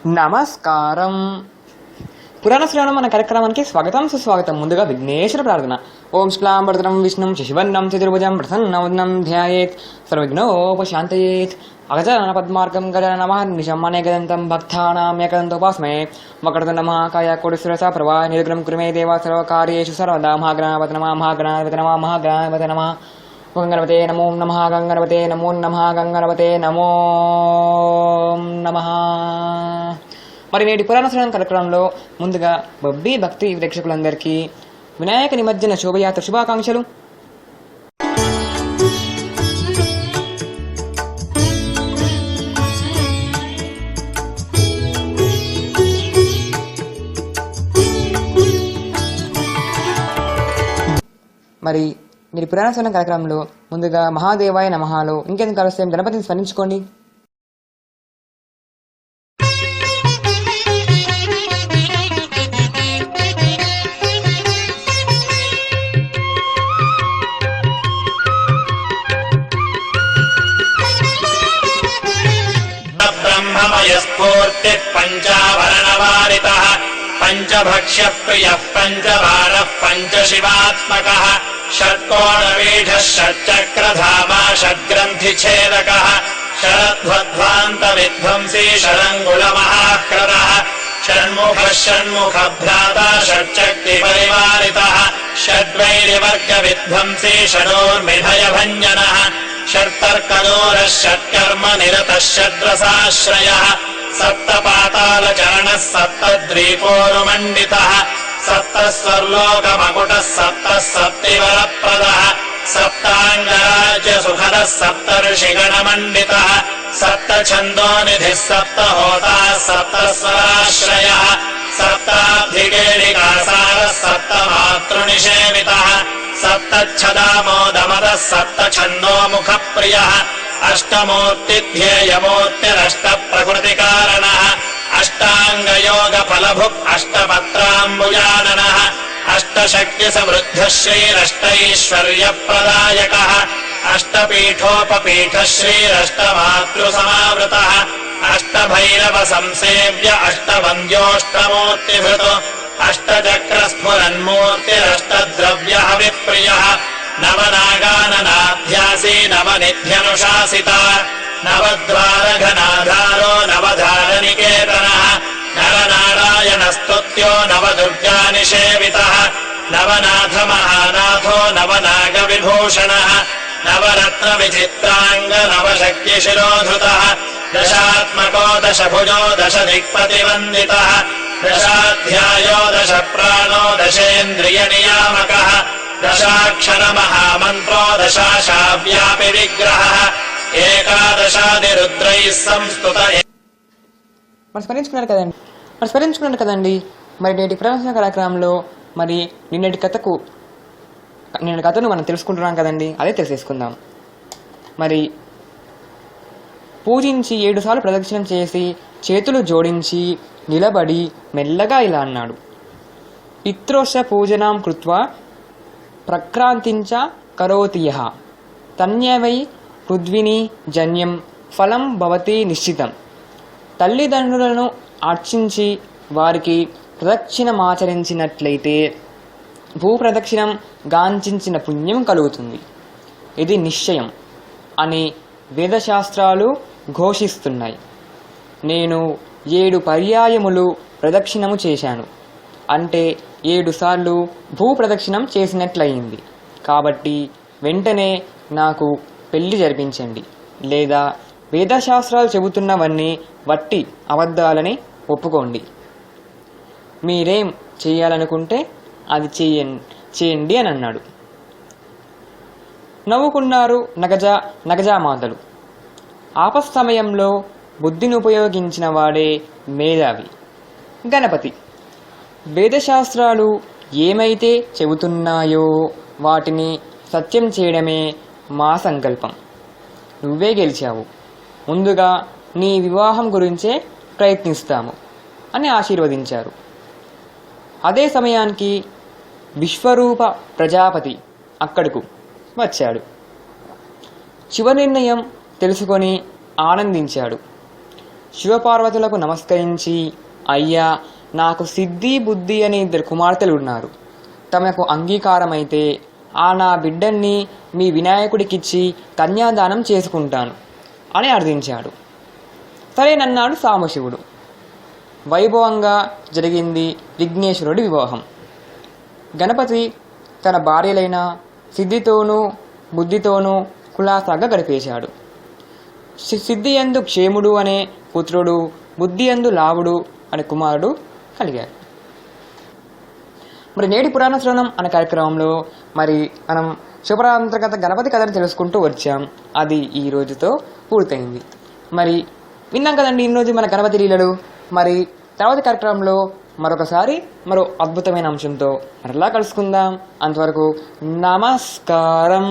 నమస్కారం. పురాణ శ్రవణం మన కార్యక్రమానికి స్వాగతం సుస్వాగతం. ముందుగా విఘ్నేశ్వర ప్రార్థన. ఓం శ్లాంబరధరం విష్ణుం శశివర్ణం చతుర్భుజం ప్రసన్నవదనం ధ్యాయేత్ సర్వవిఘ్నోపశాంతయేత్. అగజానన పద్మార్గం గజానన మహర్నిశం అనేకదంతం భక్తానాం ఏకదంతోపాస్మే. వక్రతుండ మహాకాయ కోటిశిరస ప్రభా నిర్గుణం కురు మే దేవ సర్వకార్యేషు సర్వదా. మహాగణాధిపతి నమః మహాగణాధిపతి నమః మహాగణాధిపతి నమః. గంగణపతే నమో నమః గంగణపతే నమో నమః గంగణపతే నమో నమః. మరి నేటి పురాణ శ్రవణ కార్యక్రమంలో ముందుగా బొబ్బీ భక్తి ప్రేక్షకులందరికీ వినాయక నిమజ్జన శోభయాత్ర శుభాకాంక్షలు. మరి మీరు పురాణ శ్రవణ కార్యక్రమంలో ముందుగా మహాదేవాయ నమఃలో ఇంకెందుకు కలుస్తాం గణపతిని స్మరించుకోండి. బ్రహ్మమయస్ఫూర్తి పంచాభరణవారితః పంచభక్ష్య ప్రియః పంచబాణః పంచశివాత్మకః షట్కోణపీఠః షట్చక్రధామా షట్గ్రంథిఛేదకః షరధ్వధ్వాन्तవిధ్వంసీ షడంగుళమహాక్రదः షణ్ముఖः షణ్ముఖభ్రాతా షట్శక్తిపరివారితः షడ్వైరివర్గవిధ్వంసీ షడోర్మిధయభञ्जनः షట్తర్కదోరः షట్కర్మనిరతः షడ్రసాశ్రయः సప్తపాతాళచరణः సప్తద్వీపోరుమండితः సప్తస్వర్లోకమకుటः సప్తः సప్తివరప్రదः సప్తాంగరాజ్యసుఖదः సప్తర్షిగణమండితः సప్తఛందోనిధిः సప్తహోతాः సప్తస్వరాశ్రయः సప్తాబ్ధికేళికాసారः సప్తమాతృనిషేవితः సప్తఛదామోదమదः సప్తఛందోముఖప్రియः అష్టమూర్తిధ్యేయమూర్తిరష్టప్రకృతికారణः అష్టాంగయోగఫలభుక్ అష్టపత్రాంబుజాననः అష్టశక్తిసమృద్ధः శ్రీరష్టైశ్వర్యప్రదాయకः అష్టపీఠోపపీఠः శ్రీరష్టమాతృసమావృతः అష్టభైరవసంసేవ్య అష్టవంద్యోష్టమూర్తిభృతు అష్టచక్రస్ఫురన్మూర్తిరష్టద్రవ్యహవిప్రియः నవనాగాననాధ్యాసీ నవనిధ్యనుశాసిత నవద్వారఘనాధారో నవధారనికేతనः నరనారాయణస్తుత్యో నవదుర్గానిషేవితः నవనాథమహానాథో నవనాగవిభూషణः నవరత్నవిచిత్రాంగ నవశక్తిశిరోధృతः దశాత్మకో దశభుజో దశదిక్పతివందితः దశాధ్యాయో దశప్రాణో దశేంద్రియనియామకः దశాక్షరమహామంత్రో దశాశావ్యాపి విగ్రహः ఏకాదశాదిరుద్రైః సంస్తుత. మరి స్మరించుకున్నాడు కదండి. మరి నేటి ప్రదర్శన కార్యక్రమంలో మరి నిన్నటి కథను మనం తెలుసుకుంటున్నాం కదండి. అదే తెలిసేసుకుందాం. మరి పూజించి 7 సార్లు ప్రదక్షిణం చేసి చేతులు జోడించి నిలబడి మెల్లగా ఇలా అన్నాడు. పిత్రోష పూజనాం కృత్వా ప్రక్రాంతించ కరోతి యః తన్యవై పృథ్విని జన్యం ఫలం భవతి నిశ్చితం. తల్లిదండ్రులను అర్చించి వారికి ప్రదక్షిణమాచరించినట్లయితే భూప్రదక్షిణం గాంచించిన పుణ్యం కలుగుతుంది. ఇది నిశ్చయం అని వేదశాస్త్రాలు ఘోషిస్తున్నాయి. నేను 7 పర్యాయములు ప్రదక్షిణము చేశాను అంటే 7 సార్లు భూప్రదక్షిణం చేసినట్లయింది. కాబట్టి వెంటనే నాకు పెళ్లి జరిపించండి, లేదా వేదశాస్త్రాలు చెబుతున్నవన్నీ వట్టి అబద్ధాలని ఒప్పుకోండి. మీరేం చేయాలనుకుంటే అది చేయండి అని అన్నాడు. నవ్వుకున్నారు నగజామాతలు. ఆపస్సమయంలో బుద్ధిని ఉపయోగించిన వాడే మేధావి. గణపతి వేదశాస్త్రాలు ఏమైతే చెబుతున్నాయో వాటిని సత్యం చేయడమే మా సంకల్పం. నువ్వే గెలిచావు. ముందుగా నీ వివాహం గురించే ప్రయత్నిస్తాము అని ఆశీర్వదించారు. అదే సమయానికి విశ్వరూప ప్రజాపతి అక్కడకు వచ్చాడు. శివ నిర్ణయం తెలుసుకొని ఆనందించాడు. శివపార్వతులకు నమస్కరించి, అయ్యా, నాకు సిద్ధి బుద్ధి అనే 2 కుమార్తెలు ఉన్నారు. తమకు అంగీకారమైతే ఆ నా బిడ్డల్ని మీ వినాయకుడికిచ్చి కన్యాదానం చేసుకుంటాను అని అర్థించాడు. సరేనన్నాడు సాంబశివుడు. వైభవంగా జరిగింది విఘ్నేశ్వరుడి వివాహం. గణపతి తన భార్యలైన సిద్ధితోనూ బుద్ధితోనూ కులాసాగా గడిపేశాడు. సిద్ధి యందు క్షేముడు అనే పుత్రుడు, బుద్ధి యందు లావుడు అనే కుమారుడు కలిగారు. మరి నేటి పురాణ శ్రవణం అనే కార్యక్రమంలో మనం శివపురాంతర్గత గణపతి కథను తెలుసుకుంటూ వచ్చాం. అది ఈ రోజుతో పూర్తయింది. విన్నాం కదండి ఈరోజు మన గణపతి లీలలు. తర్వాత కార్యక్రమంలో మరొకసారి మరో అద్భుతమైన అంశంతో మరలా కలుసుకుందాం. అంతవరకు నమస్కారం.